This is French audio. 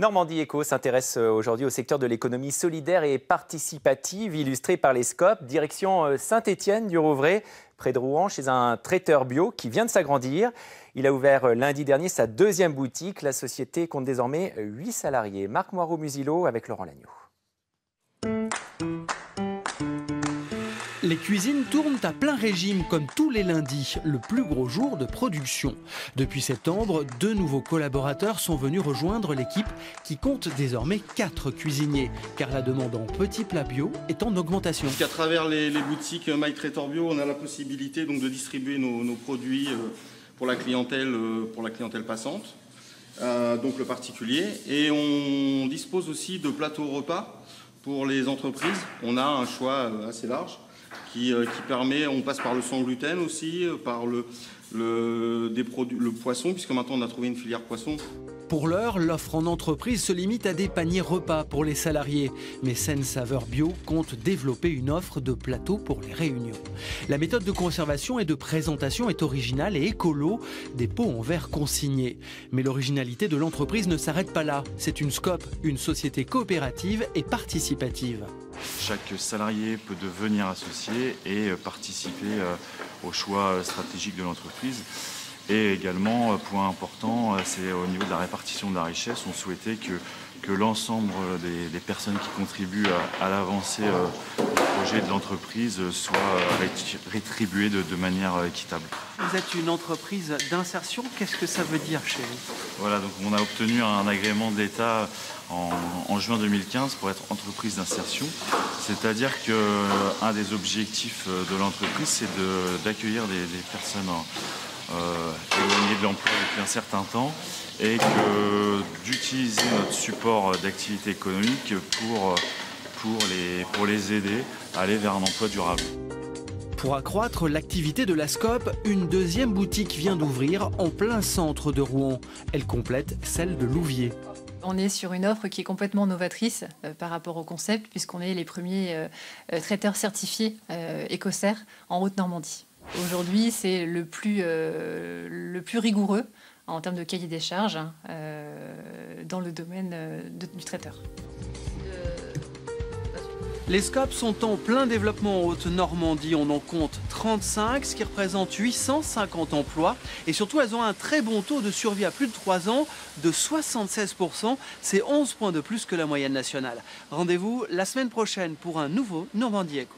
Normandie Éco s'intéresse aujourd'hui au secteur de l'économie solidaire et participative, illustré par les Scopes. Direction Saint-Étienne-du-Rouvray, près de Rouen, chez un traiteur bio qui vient de s'agrandir. Il a ouvert lundi dernier sa deuxième boutique. La société compte désormais 8 salariés. Marc Moirot-Musillo avec Laurent Lagneau. Les cuisines tournent à plein régime comme tous les lundis, le plus gros jour de production. Depuis septembre, 2 nouveaux collaborateurs sont venus rejoindre l'équipe qui compte désormais 4 cuisiniers, car la demande en petits plats bio est en augmentation. À travers les boutiques My Traiteur Bio, on a la possibilité donc de distribuer nos produits pour la clientèle passante, donc le particulier. Et on dispose aussi de plateaux repas pour les entreprises. On a un choix assez large. Qui permet, on passe par le sans gluten aussi, par le poisson, puisque maintenant on a trouvé une filière poisson. Pour l'heure, l'offre en entreprise se limite à des paniers repas pour les salariés. Mais Saine Saveur Bio compte développer une offre de plateaux pour les réunions. La méthode de conservation et de présentation est originale et écolo, des pots en verre consignés. Mais l'originalité de l'entreprise ne s'arrête pas là. C'est une Scope, une société coopérative et participative. Chaque salarié peut devenir associé et participer au choix stratégique de l'entreprise. Et également, point important, c'est au niveau de la répartition de la richesse. On souhaitait que l'ensemble des personnes qui contribuent à l'avancée du projet de l'entreprise soient rétribuées de manière équitable. Vous êtes une entreprise d'insertion, qu'est-ce que ça veut dire chez vous? Voilà, donc on a obtenu un agrément de l'État en juin 2015 pour être entreprise d'insertion. C'est-à-dire qu'un des objectifs de l'entreprise, c'est d'accueillir des personnes éloignées de l'emploi depuis un certain temps et d'utiliser notre support d'activité économique pour les aider à aller vers un emploi durable. Pour accroître l'activité de la Scope, une deuxième boutique vient d'ouvrir en plein centre de Rouen. Elle complète celle de Louviers. On est sur une offre qui est complètement novatrice par rapport au concept, puisqu'on est les premiers traiteurs certifiés Écocert en Haute-Normandie. Aujourd'hui, c'est le plus rigoureux en termes de cahier des charges dans le domaine du traiteur. Les Scopes sont en plein développement en Haute-Normandie. On en compte 35, ce qui représente 850 emplois. Et surtout, elles ont un très bon taux de survie à plus de 3 ans, de 76%. C'est 11 points de plus que la moyenne nationale. Rendez-vous la semaine prochaine pour un nouveau Normandie Éco.